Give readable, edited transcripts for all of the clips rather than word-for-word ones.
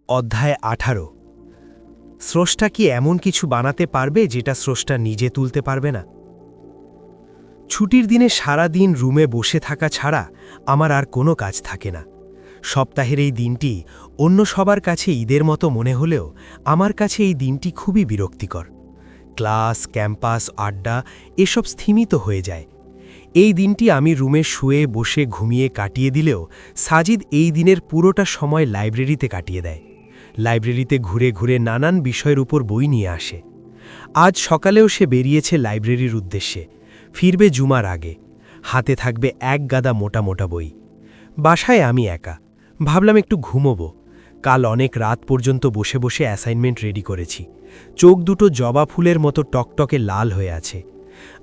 অধ্যায় 18। স্রষ্টা কি এমন কিছু বানাতে পারবে যেটা স্রষ্টা নিজে তুলতে পারবে না? ছুটির দিনে সারা দিন রুমে বসে থাকা ছাড়া আমার আর কোনো কাজ থাকে না। সপ্তাহের এই দিনটি অন্য সবার কাছে ঈদের মতো মনে হলেও আমার কাছে এই দিনটি খুবই বিরক্তিকর। ক্লাস, ক্যাম্পাস, আড্ডা এসব স্থিমিত হয়ে যায়। এই দিনটি আমি রুমে শুয়ে বসে ঘুমিয়ে কাটিয়ে দিলেও সাজিদ এই দিনের পুরোটা সময় লাইব্রেরিতে কাটিয়ে দেয়। লাইব্রেরিতে ঘুরে ঘুরে নানান বিষয়ের উপর বই নিয়ে আসে। আজ সকালেও সে বেরিয়েছে লাইব্রেরির উদ্দেশ্যে, ফিরবে জুমার আগে। হাতে থাকবে এক গাদা মোটা মোটা বই। বাসায় আমি একা, ভাবলাম একটু ঘুমোবো। কাল অনেক রাত পর্যন্ত বসে বসে অ্যাসাইনমেন্ট রেডি করেছি। চোখ দুটো জবা ফুলের মতো টকটকে লাল হয়ে আছে।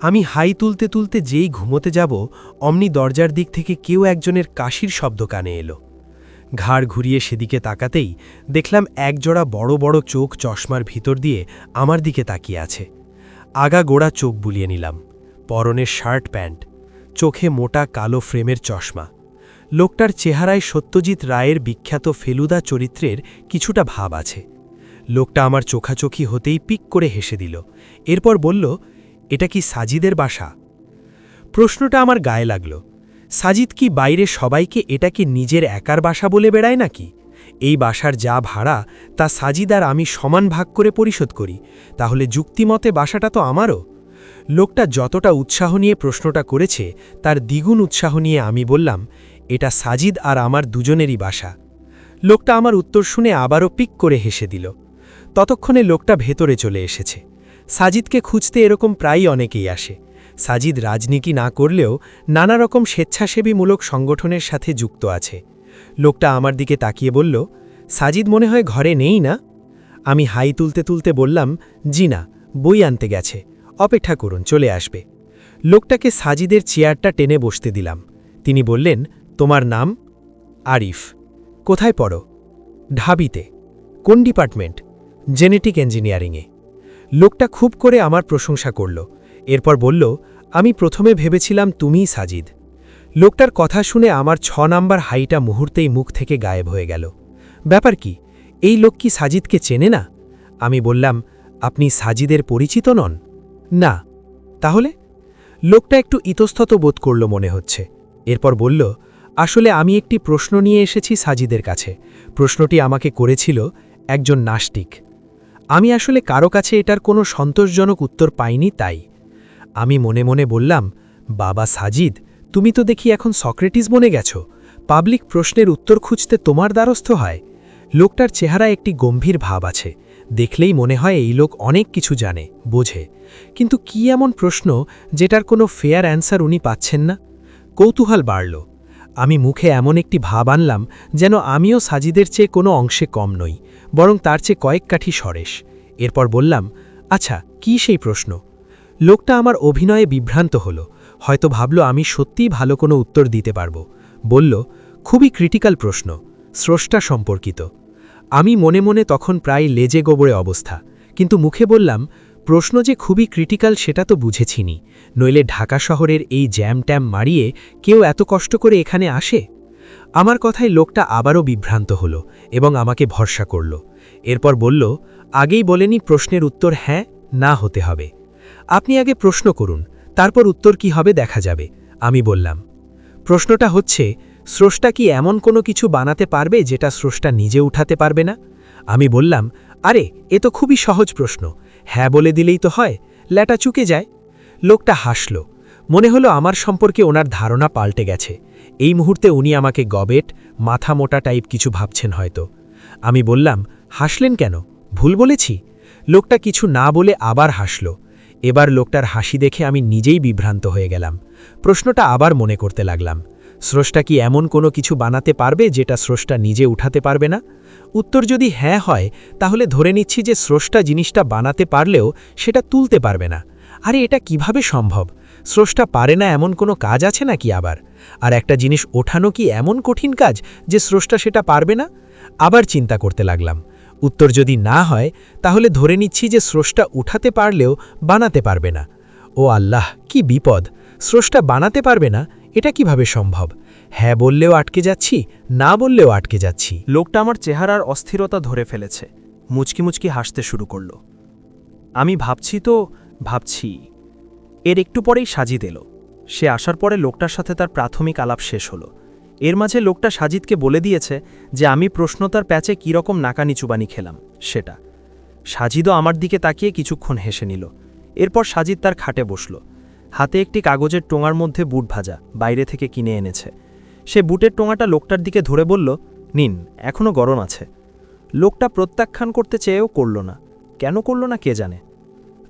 আমি হাই তুলতে তুলতে যেই ঘুমোতে যাব, অমনি দরজার দিক থেকে কেউ একজনের কাশির শব্দ কানে এলো। ঘাড় ঘুরিয়ে সেদিকে তাকাতেই দেখলাম একজোড়া বড় বড় চোখ চশমার ভিতর দিয়ে আমার দিকে তাকিয়ে আছে। আগা গোড়া চোখ বুলিয়ে নিলাম। পরনের শার্ট প্যান্ট, চোখে মোটা কালো ফ্রেমের চশমা। লোকটার চেহারায় সত্যজিৎ রায়ের বিখ্যাত ফেলুদা চরিত্রের কিছুটা ভাব আছে। লোকটা আমার চোখাচোখি হতেই পিক করে হেসে দিল। এরপর বলল, এটা কি সাজিদের বাসা? প্রশ্নটা আমার গায়ে লাগল। সাজিদ কি বাইরে সবাইকে এটাকে নিজের একার বাসা বলে বেড়ায় নাকি? এই বাসার যা ভাড়া তা সাজিদ আর আমি সমান ভাগ করে পরিশোধ করি, তাহলে যুক্তিমতে বাসাটা তো আমারও। লোকটা যতটা উৎসাহ নিয়ে প্রশ্নটা করেছে তার দ্বিগুণ উৎসাহ নিয়ে আমি বললাম, এটা সাজিদ আর আমার দুজনেরই বাসা। লোকটা আমার উত্তর শুনে আবারও পিক করে হেসে দিল। ততক্ষণে লোকটা ভেতরে চলে এসেছে। সাজিদকে খুঁজতে এরকম প্রায়ই অনেকেই আসে। সাজিদ রাজনীতি না করলেও নানা রকম স্বেচ্ছাসেবীমূলক সংগঠনের সাথে যুক্ত আছে। লোকটা আমার দিকে তাকিয়ে বলল, সাজিদ মনে হয় ঘরে নেই না? আমি হাই তুলতে তুলতে বললাম, জি না, বই আনতে গেছে, অপেক্ষা করুন, চলে আসবে। লোকটাকে সাজিদের চেয়ারটা টেনে বসতে দিলাম। তিনি বললেন, তোমার নাম? আরিফ। কোথায় পড়ো? ঢাবিতে। কোন ডিপার্টমেন্ট? জেনেটিক ইঞ্জিনিয়ারিংয়ে। লোকটা খুব করে আমার প্রশংসা করল। এরপর বলল, আমি প্রথমে ভেবেছিলাম তুমিই সাজিদ। লোকটার কথা শুনে আমার 6 নাম্বার হাইটা মুহূর্তেই মুখ থেকে গায়েব হয়ে গেল। ব্যাপার কি? এই লোক কি সাজিদকে চেনে না? আমি বললাম, আপনি সাজিদের পরিচিত নন? না। তাহলে? লোকটা একটু ইতস্তত বোধ করল মনে হচ্ছে। এরপর বলল, আসলে আমি একটি প্রশ্ন নিয়ে এসেছি সাজিদের কাছে। প্রশ্নটি আমাকে করেছিল একজন নাস্তিক। আমি আসলে কারো কাছে এটার কোনো সন্তোষজনক উত্তর পাইনি, তাই। আমি মনে মনে বললাম, বাবা সাজিদ, তুমি তো দেখি এখন সক্রেটিস বনে গেছ। পাবলিক প্রশ্নের উত্তর খুঁজতে তোমার দ্বারস্থ হয়। লোকটার চেহারায় একটি গম্ভীর ভাব আছে। দেখলেই মনে হয় এই লোক অনেক কিছু জানে, বোঝে। কিন্তু কি এমন প্রশ্ন যেটার কোনো ফেয়ার অ্যান্সার উনি পাচ্ছেন না? কৌতূহল বাড়ল। আমি মুখে এমন একটি ভাব আনলাম যেন আমিও সাজিদের চেয়ে কোনো অংশে কম নই, বরং তার চেয়ে কয়েক কাঠি সরেস। এরপর বললাম, আচ্ছা, কি সেই প্রশ্ন? লোকটা আমার অভিনয়ে বিভ্রান্ত হল। হয়তো ভাবল আমি সত্যিই ভালো কোনো উত্তর দিতে পারব। বলল, খুবই ক্রিটিক্যাল প্রশ্ন, স্রষ্টা সম্পর্কিত। আমি মনে মনে তখন প্রায় লেজে গোবরে অবস্থা, কিন্তু মুখে বললাম, প্রশ্ন যে খুবই ক্রিটিক্যাল সেটা তো বুঝেছিনি, নইলে ঢাকা শহরের এই জ্যাম ট্যাম মারিয়ে কেউ এত কষ্ট করে এখানে আসে? আমার কথায় লোকটা আবারও বিভ্রান্ত হল এবং আমাকে ভরসা করল। এরপর বলল, আগেই বলেনি প্রশ্নের উত্তর হ্যাঁ না হতে হবে। আপনি আগে প্রশ্ন করুন, তারপর উত্তর কি হবে দেখা যাবে। আমি বললাম, প্রশ্নটা হচ্ছে, স্রষ্টা কি এমন কোনো কিছু বানাতে পারবে যেটা স্রষ্টা নিজে উঠাতে পারবে না? আমি বললাম, আরে এ তো খুবই সহজ প্রশ্ন, হ্যাঁ বলে দিলেই তো হয়, ল্যাটা চুকে যায়। লোকটা হাসল। মনে হলো আমার সম্পর্কে ওনার ধারণা পাল্টে গেছে। এই মুহূর্তে উনি আমাকে গবেট, মাথা মোটা টাইপ কিছু ভাবছেন হয়তো। আমি বললাম, হাসলেন কেন? ভুল বলেছি? লোকটা কিছু না বলে আবার হাসল। এবার লোকটার হাসি দেখে আমি নিজেই বিভ্রান্ত হয়ে গেলাম। প্রশ্নটা আবার মনে করতে লাগলাম, স্রষ্টা কি এমন কোনো কিছু বানাতে পারবে যেটা স্রষ্টা নিজে উঠাতে পারবে না? উত্তর যদি হ্যাঁ হয়, তাহলে ধরে নিচ্ছি যে স্রষ্টা জিনিসটা বানাতে পারলেও সেটা তুলতে পারবে না। আরে এটা কিভাবে সম্ভব? স্রষ্টা পারে না এমন কোনো কাজ আছে নাকি আবার? আর একটা জিনিস ওঠানো কি এমন কঠিন কাজ যে স্রষ্টা সেটা পারবে না? আবার চিন্তা করতে লাগলাম। উত্তর যদি না হয়, তাহলে ধরে নিচ্ছি যে স্রষ্টা উঠাতে পারলেও বানাতে পারবে না। ও আল্লাহ, কি বিপদ! স্রষ্টা বানাতে পারবে না, এটা কিভাবে সম্ভব? হ্যাঁ বললেও আটকে যাচ্ছি, না বললেও আটকে যাচ্ছি। লোকটা আমার চেহারার অস্থিরতা ধরে ফেলেছে, মুচকি মুচকি হাসতে শুরু করল। আমি ভাবছি। এর একটু পরেই সাজিদ এলো। সে আসার পরে লোকটার সাথে তার প্রাথমিক আলাপ শেষ হলো। এর মাঝে লোকটা সাজিদকে বলে দিয়েছে যে আমি প্রশ্নতার প্যাচে কীরকম নাকানিচুবানি খেলাম সেটা। সাজিদও আমার দিকে তাকিয়ে কিছুক্ষণ হেসে নিল। এরপর সাজিদ তার খাটে বসল। হাতে একটি কাগজের টোঙার মধ্যে বুট ভাজা বাইরে থেকে কিনে এনেছে। সে বুটের টোঙাটা লোকটার দিকে ধরে বলল, নিন, এখনও গরম আছে। লোকটা প্রত্যাখ্যান করতে চেয়েও করল না। কেন করল না কে জানে।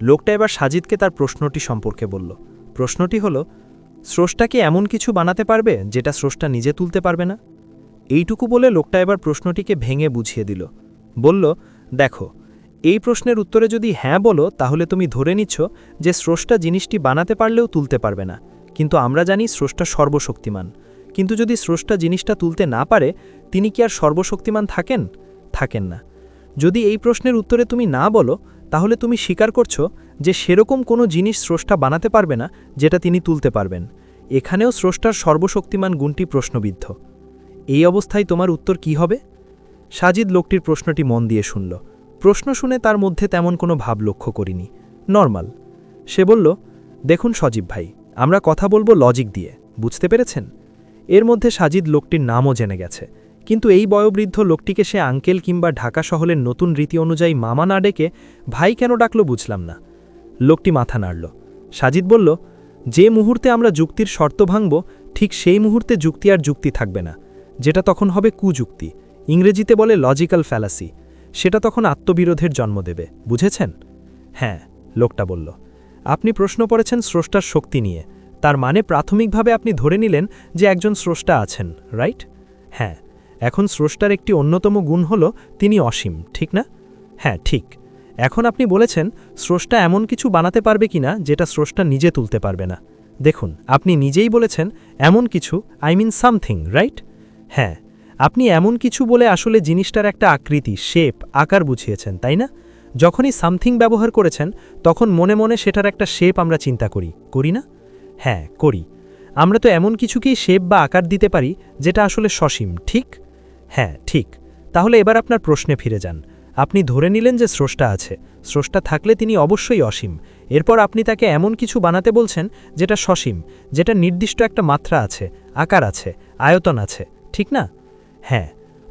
লোকটা এবার সাজিদকে তার প্রশ্নটি সম্পর্কে বলল। প্রশ্নটি হল, স্রষ্টা কি এমন কিছু বানাতে পারবে যেটা স্রষ্টা নিজে তুলতে পারবে না? এইটুকু বলে লোকটা এবার প্রশ্নটিকে ভেঙে বুঝিয়ে দিল। বলল, দেখো, এই প্রশ্নের উত্তরে যদি হ্যাঁ বলো তাহলে তুমি ধরে নিচ্ছ যে স্রষ্টা জিনিসটি বানাতে পারলেও তুলতে পারবে না, কিন্তু আমরা জানি স্রষ্টা সর্বশক্তিমান। কিন্তু যদি স্রষ্টা জিনিসটা তুলতে না পারে, তিনি কি আর সর্বশক্তিমান থাকেন না। যদি এই প্রশ্নের উত্তরে তুমি না বলো, তাহলে তুমি স্বীকার করছো যে সেরকম কোনো জিনিস স্রষ্টা বানাতে পারবে না যেটা তিনি তুলতে পারবেন। এখানেও স্রষ্টার সর্বশক্তিমান গুণটি প্রশ্নবিদ্ধ। এই অবস্থায় তোমার উত্তর কি হবে? সাজিদ লোকটির প্রশ্নটি মন দিয়ে শুনল। প্রশ্ন শুনে তার মধ্যে তেমন কোনো ভাব লক্ষ্য করিনি, নর্মাল। সে বলল, দেখুন সজীব ভাই, আমরা কথা বলবো লজিক দিয়ে, বুঝতে পেরেছেন? এর মধ্যে সাজিদ লোকটির নামও জেনে গেছে, কিন্তু এই বয়োবৃদ্ধ লোকটিকে সে আঙ্কেল কিংবা ঢাকা শহরের নতুন রীতি অনুযায়ী মামা না ডেকে ভাই কেন ডাকল বুঝলাম না। লোকটি মাথা নাড়ল। সাজিদ বলল, যে মুহূর্তে আমরা যুক্তির শর্ত ভাঙব, ঠিক সেই মুহূর্তে যুক্তি আর যুক্তি থাকবে না, যেটা তখন হবে কুযুক্তি। ইংরেজিতে বলে লজিক্যাল ফ্যালাসি। সেটা তখন আত্মবিরোধের জন্ম দেবে, বুঝেছেন? হ্যাঁ, লোকটা বলল। আপনি প্রশ্ন করেছেন স্রষ্টার শক্তি নিয়ে, তার মানে প্রাথমিকভাবে আপনি ধরে নিলেন যে একজন স্রষ্টা আছেন, রাইট? হ্যাঁ। এখন স্রষ্টার একটি অন্যতম গুণ হল তিনি অসীম, ঠিক না? হ্যাঁ, ঠিক। এখন আপনি বলেছেন স্রষ্টা এমন কিছু বানাতে পারবে কিনা যেটা স্রষ্টা নিজে তুলতে পারবে না। দেখুন, আপনি নিজেই বলেছেন এমন কিছু, আই মিন সামথিং, রাইট? হ্যাঁ, আপনি এমন কিছু বলে আসলে জিনিসটার একটা আকৃতি, শেপ, আকার বুঝিয়েছেন, তাই না? যখনই সামথিং ব্যবহার করেছেন তখন মনে মনে সেটার একটা শেপ আমরা চিন্তা করি না? হ্যাঁ, করি। আমরা তো এমন কিছুকেই শেপ বা আকার দিতে পারি যেটা আসলে সসীম, ঠিক? হ্যাঁ, ঠিক। তাহলে এবার আপনার প্রশ্নে ফিরে যান। আপনি ধরে নিলেন যে স্রষ্টা আছে, স্রষ্টা থাকলে তিনি অবশ্যই অসীম। এরপর আপনি তাকে এমন কিছু বানাতে বলছেন যেটা সসীম, যেটা নির্দিষ্ট একটা মাত্রা আছে, আকার আছে, আয়তন আছে, ঠিক না? হ্যাঁ।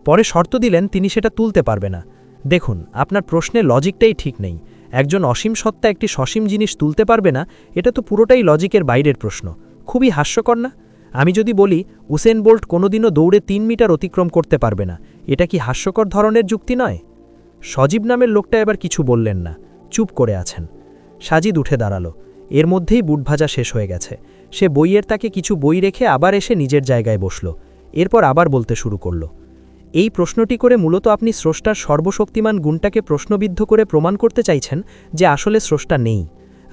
পরে শর্ত দিলেন তিনি সেটা তুলতে পারবে না। দেখুন, আপনার প্রশ্নে লজিকটাই ঠিক নেই। একজন অসীম সত্তা একটি সসীম জিনিস তুলতে পারবে না, এটা তো পুরোটাই লজিকের বাইরের প্রশ্ন। খুবই হাস্যকর না? আমি যদি বলি উসেন বোল্ট কোনোদিনও দৌড়ে ৩ মিটার অতিক্রম করতে পারবে না, এটা কি হাস্যকর ধরনের যুক্তি নয়? সজীব নামের লোকটা এবার কিছু বললেন না, চুপ করে আছেন। সাজিদ উঠে দাঁড়ালো। এর মধ্যেই বুট ভাজা শেষ হয়ে গেছে। সে বইয়ের তাকে কিছু বই রেখে আবার এসে নিজের জায়গায় বসল। এরপর আবার বলতে শুরু করল, এই প্রশ্নটি করে মূলত আপনি স্রষ্টার সর্বশক্তিমান গুণটাকে প্রশ্নবিদ্ধ করে প্রমাণ করতে চাইছেন যে আসলে স্রষ্টা নেই।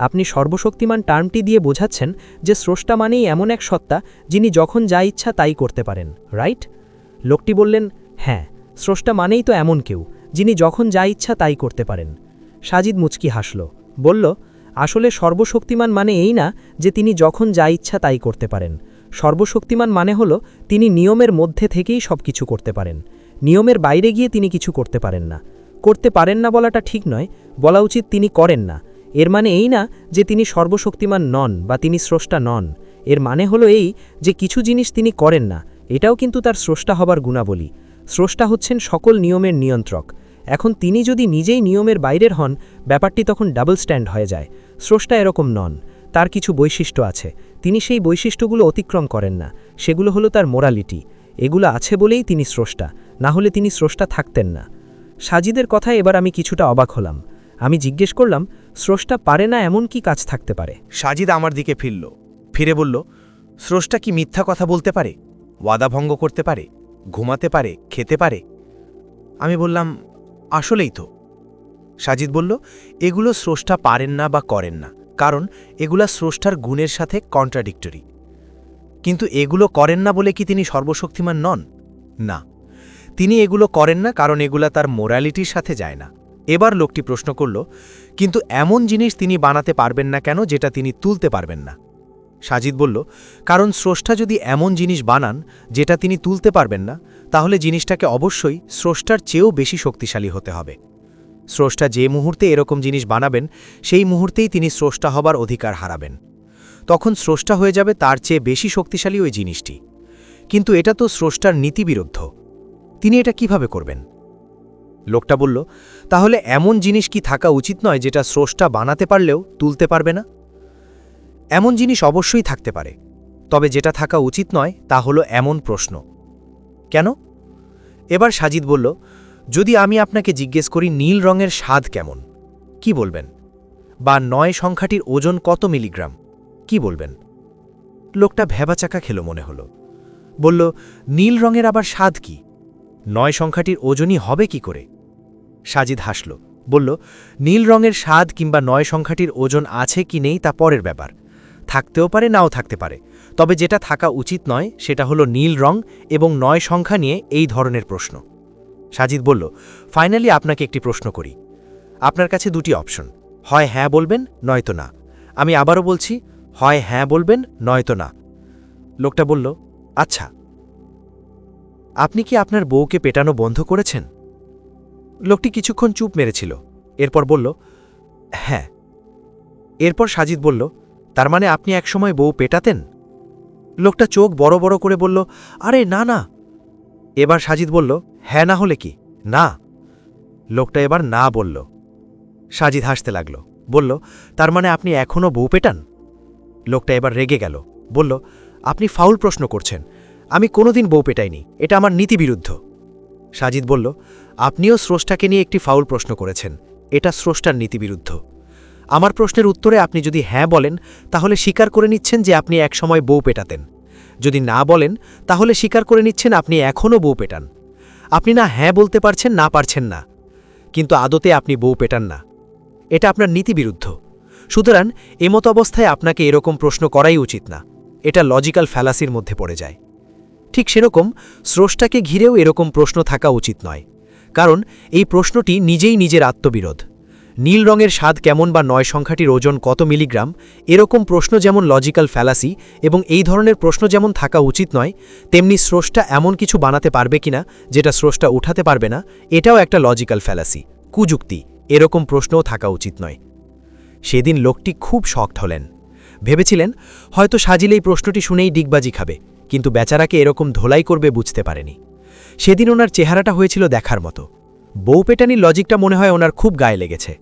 আপনি সর্বশক্তিমান টার্মটি দিয়ে বোঝাচ্ছেন যে স্রষ্টা মানেই এমন এক সত্তা যিনি যখন যা ইচ্ছা তাই করতে পারেন, রাইট? লোকটি বললেন, হ্যাঁ, স্রষ্টা মানেই তো এমন কেউ যিনি যখন যা ইচ্ছা তাই করতে পারেন। সাজিদ মুচকি হাসল, বলল, আসলে সর্বশক্তিমান মানে এই না যে তিনি যখন যা ইচ্ছা তাই করতে পারেন। সর্বশক্তিমান মানে হল তিনি নিয়মের মধ্যে থেকেই সব কিছু করতে পারেন। নিয়মের বাইরে গিয়ে তিনি কিছু করতে পারেন না। করতে পারেন না বলাটা ঠিক নয়, বলা উচিত তিনি করেন না। এর মানে এই না যে তিনি সর্বশক্তিমান নন বা তিনি স্রষ্টা নন। এর মানে হলো এই যে কিছু জিনিস তিনি করেন না, এটাও কিন্তু তার স্রষ্টা হবার গুণাবলী। স্রষ্টা হচ্ছেন সকল নিয়মের নিয়ন্ত্রক। এখন তিনি যদি নিজেই নিয়মের বাইরের হন, ব্যাপারটি তখন ডাবল স্ট্যান্ড হয়ে যায়। স্রষ্টা এরকম নন, তার কিছু বৈশিষ্ট্য আছে, তিনি সেই বৈশিষ্ট্যগুলো অতিক্রম করেন না। সেগুলো হলো তার মোরালিটি। এগুলো আছে বলেই তিনি স্রষ্টা, না হলে তিনি স্রষ্টা থাকতেন না। সাজিদের কথায় এবার আমি কিছুটা অবাক হলাম। আমি জিজ্ঞেস করলাম, স্রষ্টা পারে না এমন কি কাজ থাকতে পারে? সাজিদ আমার দিকে ফিরে বলল, স্রষ্টা কি মিথ্যা কথা বলতে পারে, ওয়াদা ভঙ্গ করতে পারে, ঘুমাতে পারে, খেতে পারে? আমি বললাম, আসলেই তো। সাজিদ বলল, এগুলো স্রষ্টা পারেন না বা করেন না, কারণ এগুলা স্রষ্টার গুণের সাথে কন্ট্রাডিক্টরি। কিন্তু এগুলো করেন না বলে কি তিনি সর্বশক্তিমান নন? না, তিনি এগুলো করেন না কারণ এগুলা তার মোরালিটির সাথে যায় না। এবার লোকটি প্রশ্ন করল, কিন্তু এমন জিনিস তিনি বানাতে পারবেন না কেন যেটা তিনি তুলতে পারবেন না? সাজিদ বলল, কারণ স্রষ্টা যদি এমন জিনিস বানান যেটা তিনি তুলতে পারবেন না, তাহলে জিনিসটাকে অবশ্যই স্রষ্টার চেয়েও বেশি শক্তিশালী হতে হবে। স্রষ্টা যে মুহূর্তে এরকম জিনিস বানাবেন, সেই মুহূর্তেই তিনি স্রষ্টা হবার অধিকার হারাবেন। তখন স্রষ্টা হয়ে যাবে তার চেয়ে বেশি শক্তিশালী ওই জিনিসটি। কিন্তু এটা তো স্রষ্টার নীতিবিরুদ্ধ। তিনি এটা কিভাবে করবেন? লোকটা বলল, তাহলে এমন জিনিস কি থাকা উচিত নয় যেটা স্রষ্টা বানাতে পারলেও তুলতে পারবে না? এমন জিনিস অবশ্যই থাকতে পারে, তবে যেটা থাকা উচিত নয় তা হলো এমন প্রশ্ন। কেন? এবার সাজিদ বলল, যদি আমি আপনাকে জিজ্ঞেস করি নীল রঙের স্বাদ কেমন, কি বলবেন? বা ৯ সংখ্যাটির ওজন কত মিলিগ্রাম, কি বলবেন? লোকটা ভ্যাবাচাকা খেলো মনে হলো। বলল, নীল রঙের আবার স্বাদ কি? ৯ সংখ্যাটির ওজনই হবে কি করে? সাজিদ হাসল, বলল, নীল রঙের স্বাদ কিংবা ৯ সংখ্যাটির ওজন আছে কি নেই তা পরের ব্যাপার। থাকতেও পারে, নাও থাকতে পারে, তবে যেটা থাকা উচিত নয় সেটা হলো নীল রং এবং ৯ সংখ্যা নিয়ে এই ধরনের প্রশ্ন। সাজিদ বলল, ফাইনালি আপনাকে একটি প্রশ্ন করি। আপনার কাছে দুটি অপশন, হয় হ্যাঁ বলবেন নয়তো না। আমি আবারও বলছি, হয় হ্যাঁ বলবেন নয়তো না। লোকটা বলল, আচ্ছা। আপনি কি আপনার বউকে পেটানো বন্ধ করেছেন? লোকটি কিছুক্ষণ চুপ মেরেছিল, এরপর বলল, হ্যাঁ। এরপর সাজিদ বলল, তার মানে আপনি একসময় বউ পেটাতেন? লোকটা চোখ বড় বড় করে বলল, আরে না না। এবার সাজিদ বলল, হ্যাঁ না হলে কি? না। লোকটা এবার না বলল। সাজিদ হাসতে লাগল, বলল, তার মানে আপনি এখনও বউ পেটান? লোকটা এবার রেগে গেল, বলল, আপনি ফাউল প্রশ্ন করছেন। আমি কোনোদিন বউ পেটাইনি, এটা আমার নীতিবিরুদ্ধ। সাজিদ বলল, আপনিও স্রষ্টাকে নিয়ে একটি ফাউল প্রশ্ন করেছেন, এটা স্রষ্টার নীতিবিরুদ্ধ। আমার প্রশ্নের উত্তরে আপনি যদি হ্যাঁ বলেন, তাহলে স্বীকার করে নিচ্ছেন যে আপনি একসময় বউ পেটাতেন। যদি না বলেন, তাহলে স্বীকার করে নিচ্ছেন আপনি এখনও বউ পেটান। আপনি না হ্যাঁ বলতে পারছেন, না পারছেন না, কিন্তু আদতে আপনি বউ পেটান না। এটা আপনার নীতিবিরুদ্ধ। সুতরাং এমত অবস্থায় আপনাকে এরকম প্রশ্ন করাই উচিত না। এটা লজিক্যাল ফ্যালাসির মধ্যে পড়ে যায়। ঠিক সেরকম স্রষ্টাকে ঘিরেও এরকম প্রশ্ন থাকা উচিত নয়, কারণ এই প্রশ্নটি নিজেই নিজের আত্মবিরোধ। নীল রঙের স্বাদ কেমন বা ৯ সংখ্যাটির ওজন কত মিলিগ্রাম, এরকম প্রশ্ন যেমন লজিক্যাল ফ্যালাসি এবং এই ধরনের প্রশ্ন যেমন থাকা উচিত নয়, তেমনি স্রষ্টা এমন কিছু বানাতে পারবে কিনা যেটা স্রষ্টা উঠাতে পারবে না, এটাও একটা লজিক্যাল ফ্যালাসি, কুযুক্তি। এরকম প্রশ্নও থাকা উচিত নয়। সেদিন লোকটি খুব শকড হলেন। ভেবেছিলেন হয়তো সাজিল এই প্রশ্নটি শুনেই ডিগবাজি খাবে, কিন্তু বেচারাকে এরকম ধোলাই করবে বুঝতে পারেনি। সেদিন ওনার চেহারাটা হয়েছিল দেখার মতো। বউ পেটানির লজিকটা মনে হয় ওনার খুব গায়ে লেগেছে।